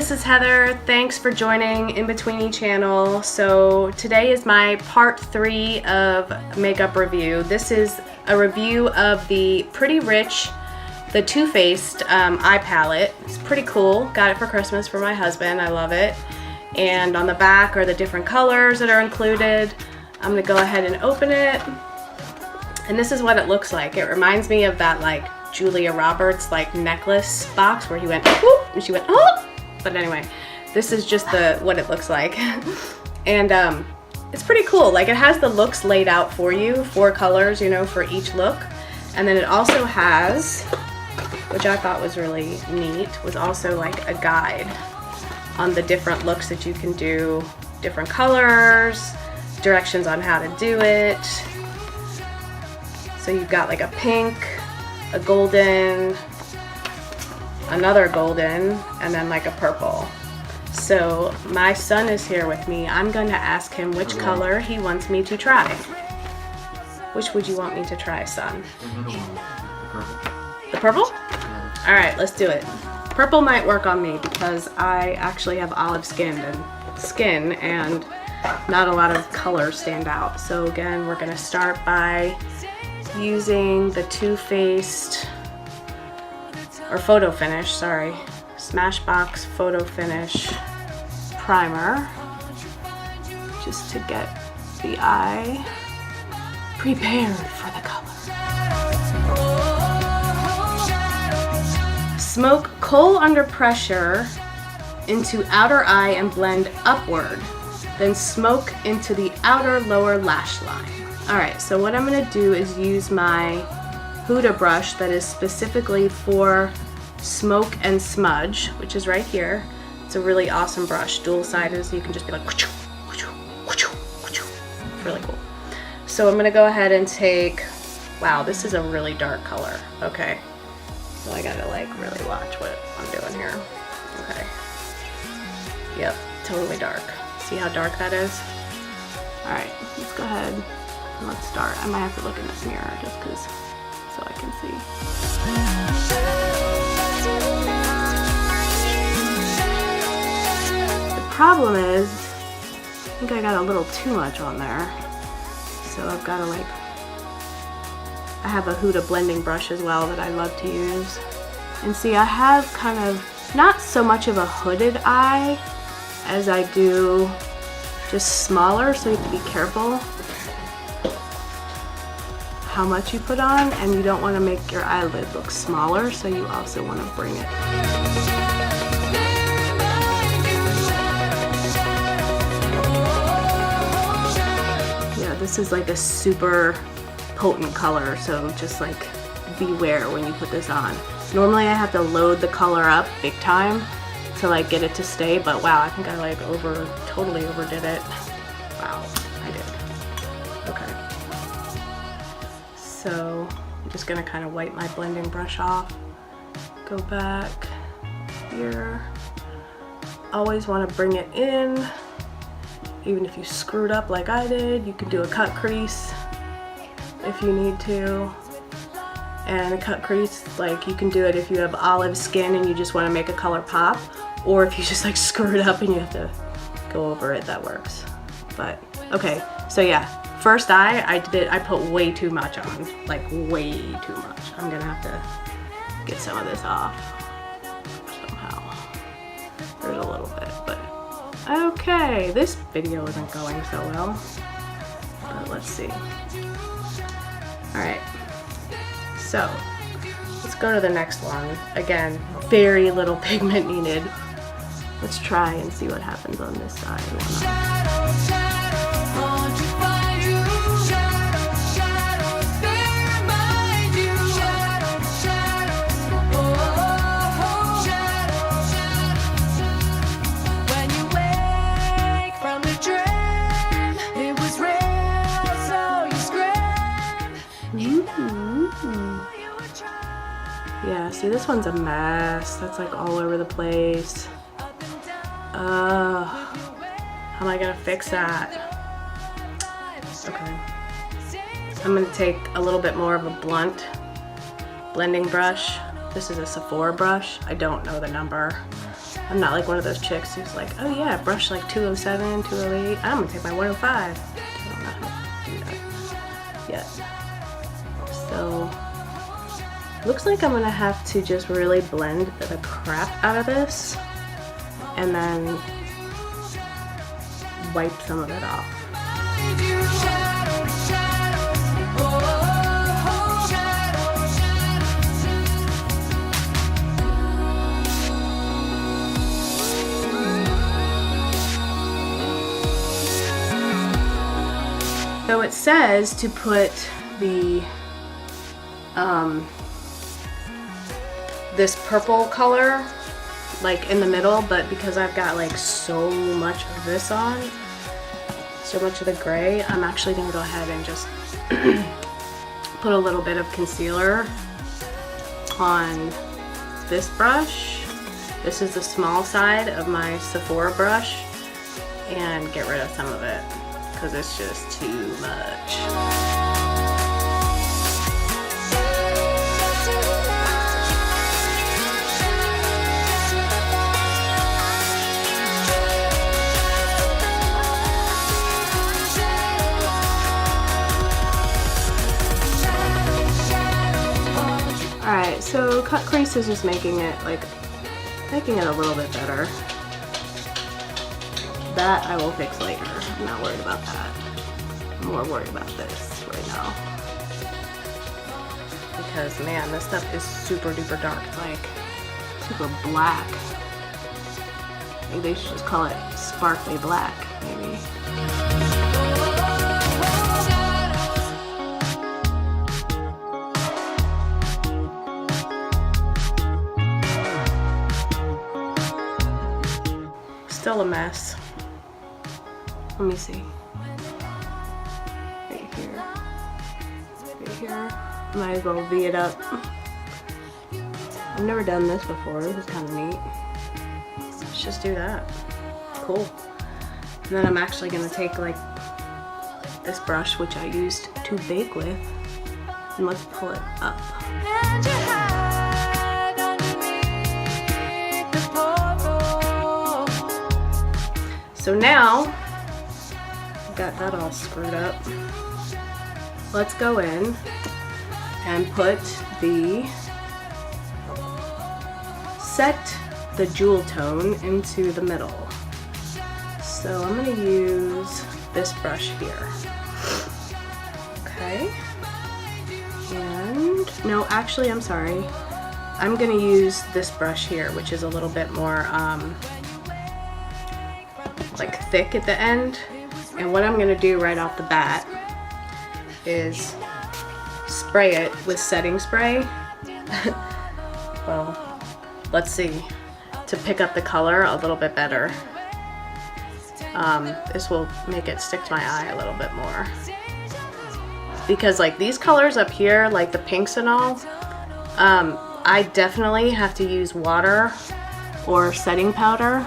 this is Heather. Thanks for joining In-Betweeny channel. So today is my part 3 of makeup review. This is a review of the Pretty Rich, the Too Faced eye palette. It's pretty cool. Got it for Christmas for my husband. I love it. And on the back are the different colors that are included. I'm gonna go ahead and open it. And this is what it looks like. It reminds me of that like Julia Roberts like necklace box where he went whoop and she went oh. But anyway, this is just what it looks like. And it's pretty cool. Like it has the looks laid out for you, 4 colors, you know, for each look. And then it also has, which I thought was really neat, was also like a guide on the different looks that you can do, different colors, directions on how to do it. So you've got like a pink, a golden, another golden, and then like a purple. So my son is here with me. I'm going to ask him which color he wants me to try. Which would you want me to try, son? The purple? All right, let's do it. Purple might work on me because I actually have olive skin and not a lot of colors stand out. So again, we're gonna start by using the Too Faced, or Photo Finish, sorry, Smashbox Photo Finish primer, just to get the eye prepared for the color. Smoke coal under pressure into outer eye and blend upward. Then smoke into the outer lower lash line. Alright, so what I'm going to do is use my Huda brush that is specifically for smoke and smudge, which is right here. It's a really awesome brush, dual-sided, so you can just be like, it's really cool. So I'm going to go ahead and take, wow, this is a really dark color. Okay. So I gotta like really watch what I'm doing here. Okay. Yep, totally dark. See how dark that is? Alright, let's go ahead and let's start. I might have to look in this mirror just because so I can see. The problem is, I think I got a little too much on there. So I've gotta like, I have a Huda blending brush as well that I love to use. And see, I have kind of not so much of a hooded eye as I do just smaller, so you have to be careful how much you put on, and you don't want to make your eyelid look smaller, so you also want to bring it. Yeah, this is like a super potent color, so just like beware when you put this on. Normally I have to load the color up big time to like get it to stay, but wow, I think I like totally overdid it. Wow, I did. Okay. So I'm just gonna kind of wipe my blending brush off. Go back here. Always want to bring it in. Even if you screwed up like I did, you can do a cut crease if you need to. And a cut crease, like you can do it if you have olive skin and you just want to make a color pop, or if you just like screw it up and you have to go over it, that works. But okay, so yeah, first eye I put way too much on, like way too much. I'm gonna have to get some of this off somehow. There's a little bit, but okay, this video isn't going so well, but let's see. Alright, so let's go to the next one. Again, very little pigment needed. Let's try and see what happens on this side. Yeah, see, this one's a mess. That's like all over the place. How am I gonna fix that? Okay. I'm gonna take a little bit more of a blunt blending brush. This is a Sephora brush. I don't know the number. I'm not like one of those chicks who's like, oh yeah, brush like 207, 208. I'm gonna take my 105. I don't know how to do that yet. So, looks like I'm gonna have to just really blend the crap out of this and then wipe some of it off. So it says to put the this purple color like in the middle, but because I've got like so much of this on, so much of the gray, I'm actually gonna go ahead and just put a little bit of concealer on this brush. This is the small side of my Sephora brush, and get rid of some of it because it's just too much. Alright, so cut crease is just making it a little bit better. That I will fix later. I'm not worried about that. I'm more worried about this right now. Because man, this stuff is super duper dark. It's like super black. Maybe they should just call it sparkly black, maybe. Still a mess. Let me see. Right here. Right here. Might as well V it up. I've never done this before. This is kind of neat. Let's just do that. Cool. And then I'm actually going to take like this brush, which I used to bake with, and let's pull it up. So now, I've got that all screwed up. Let's go in and put set the jewel tone into the middle. So I'm gonna use this brush here. Okay. And, no, actually, I'm sorry. I'm gonna use this brush here, which is a little bit more, like thick at the end. And what I'm gonna do right off the bat is spray it with setting spray. Well, let's see, to pick up the color a little bit better. This will make it stick to my eye a little bit more. Because like these colors up here, like the pinks and all, I definitely have to use water or setting powder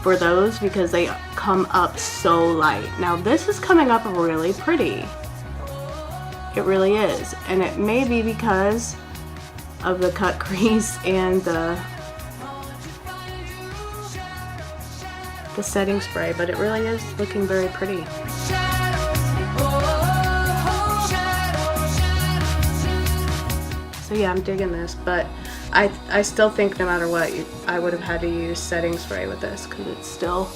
for those because they come up so light. Now this is coming up really pretty. It really is. And it may be because of the cut crease and the setting spray, but it really is looking very pretty. So yeah, I'm digging this, but I still think no matter what, I would have had to use setting spray with this because it's still,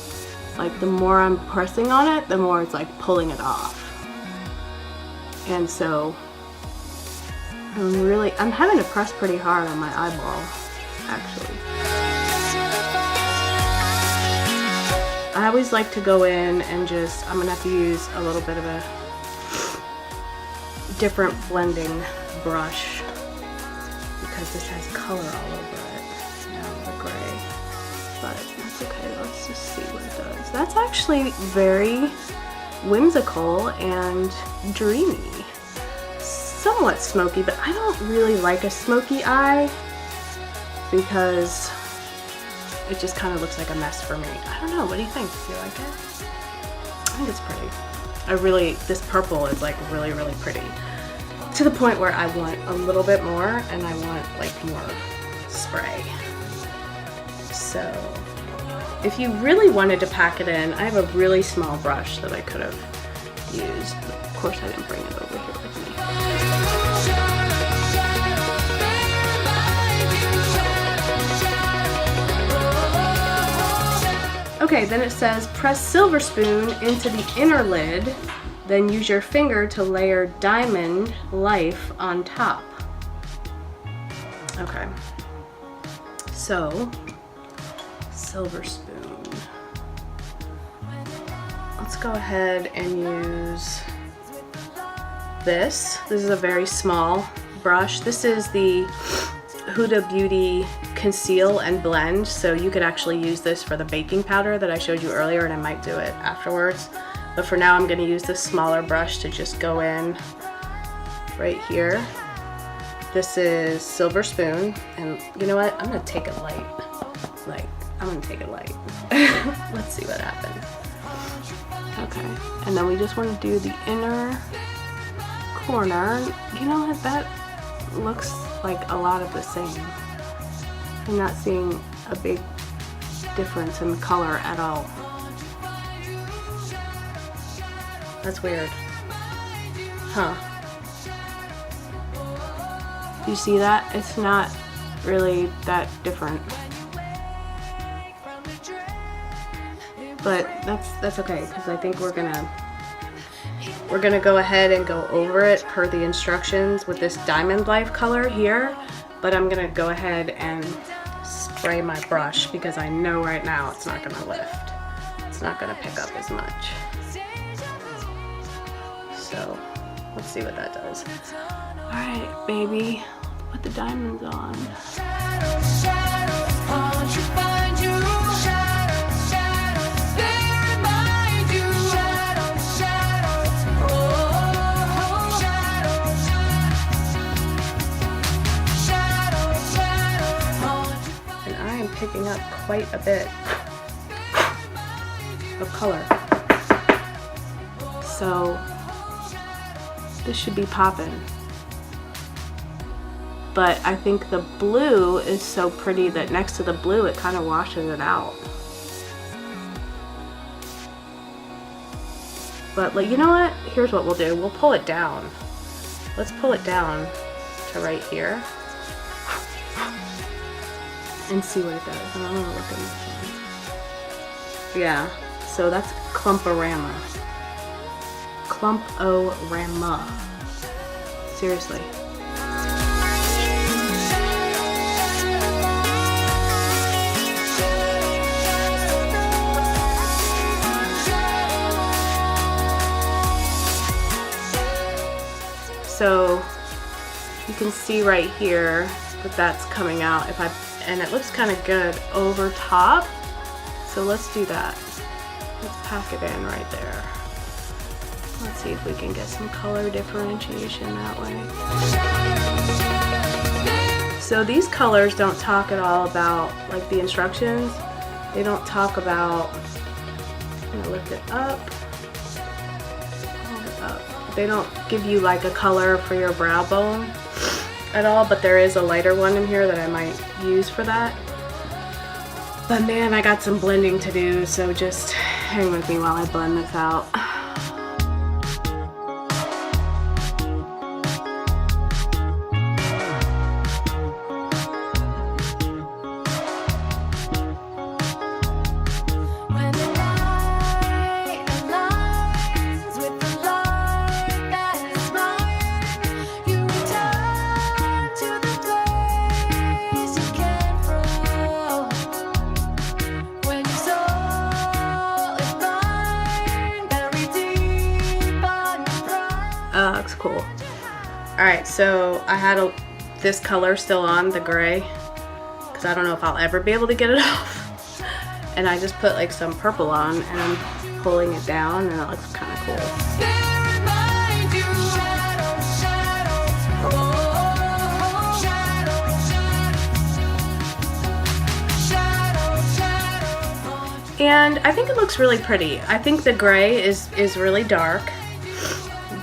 like, the more I'm pressing on it, the more it's like pulling it off. And so I'm having to press pretty hard on my eyeball, actually. I always like to go in and just, I'm gonna have to use a little bit of a different blending brush because this has color all over it. Now the gray, but that's okay. Let's just see what it does. That's actually very whimsical and dreamy. Somewhat smoky, but I don't really like a smoky eye because it just kind of looks like a mess for me. I don't know, what do you think? Do you like it? I think it's pretty. This purple is like really, really pretty. To the point where I want a little bit more and I want like more spray. So if you really wanted to pack it in, I have a really small brush that I could have used. But of course I didn't bring it over here with me. Okay, then it says press silver spoon into the inner lid, then use your finger to layer diamond life on top. Okay, so silver spoon. Let's go ahead and use this. This is a very small brush. This is the Huda Beauty Conceal and Blend, so you could actually use this for the baking powder that I showed you earlier, and I might do it afterwards. But for now I'm going to use this smaller brush to just go in right here. This is Silver Spoon, and you know what? I'm going to take it light. I'm going to take it light. Let's see what happens. Okay, and then we just want to do the inner corner. You know what? That looks like a lot of the same. I'm not seeing a big difference in color at all. That's weird. Huh. You see that? It's not really that different. But that's okay, because I think we're gonna go ahead and go over it per the instructions with this Diamond Life color here. But I'm gonna go ahead and spray my brush because I know right now it's not gonna lift. It's not gonna pick up as much. So let's see what that does. All right, baby, put the diamonds on. Picking up quite a bit of color, so this should be popping. But I think the blue is so pretty that next to the blue it kind of washes it out. But like, you know what? Here's what we'll do. We'll pull it down. Let's pull it down to right here and see what it does. And I'm gonna look at this one. Yeah, so that's Clump-O-Rama. Clump-O-Rama. Seriously. So you can see right here that that's coming out. And it looks kind of good over top. So let's do that. Let's pack it in right there. Let's see if we can get some color differentiation that way. So these colors don't talk at all about, like the instructions, they don't talk about, I'm gonna lift it up, hold it up. They don't give you like a color for your brow bone at all, but there is a lighter one in here that I might use for that. But man, I got some blending to do, so just hang with me while I blend this out. Looks cool. Alright, so I had this color still on, the gray, because I don't know if I'll ever be able to get it off. And I just put like some purple on, and I'm pulling it down, and it looks kind of cool. And I think it looks really pretty. I think the gray is really dark.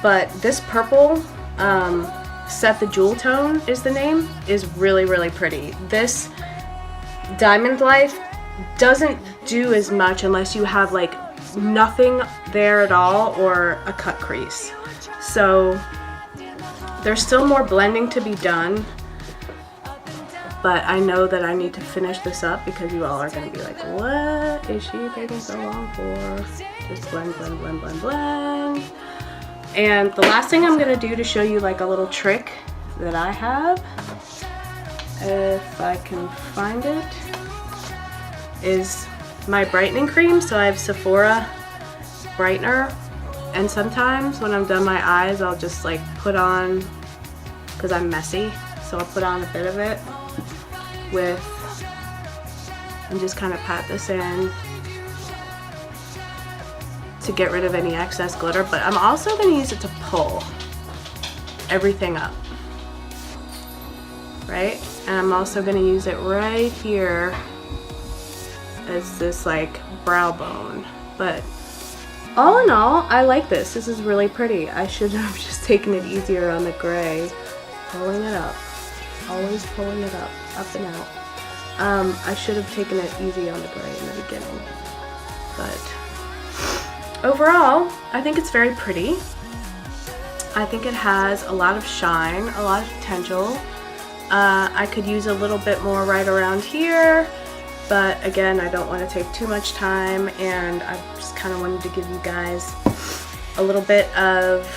But this purple, Set the Jewel Tone is the name, is really, really pretty. This Diamond Life doesn't do as much unless you have like nothing there at all or a cut crease. So there's still more blending to be done, but I know that I need to finish this up because you all are going to be like, what is she taking so long for? Just blend, blend, blend, blend, blend. And the last thing I'm going to do to show you like a little trick that I have, if I can find it, is my brightening cream. So I have Sephora brightener, and sometimes when I'm done my eyes I'll just like put on, because I'm messy, so I'll put on a bit of it and just kind of pat this in to get rid of any excess glitter. But I'm also going to use it to pull everything up, right? And I'm also going to use it right here as this like brow bone. But all in all, I like this. This is really pretty. I should have just taken it easier on the gray. Pulling it up. Always pulling it up and out. I should have taken it easy on the gray in the beginning. But overall, I think it's very pretty. I think it has a lot of shine, a lot of potential. I could use a little bit more right around here, but again, I don't want to take too much time, and I just kind of wanted to give you guys a little bit of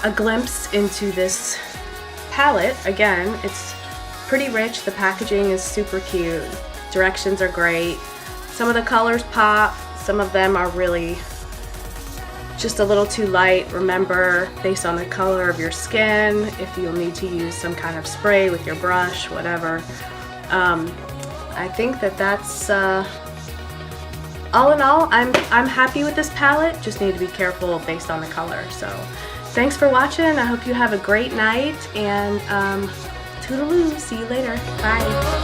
a glimpse into this palette. Again, it's pretty rich. The packaging is super cute. Directions are great. Some of the colors pop. Some of them are really just a little too light. Remember, based on the color of your skin, if you'll need to use some kind of spray with your brush, whatever. I think that that's all in all, I'm happy with this palette. Just need to be careful based on the color. So thanks for watching. I hope you have a great night, and toodaloo. See you later. Bye.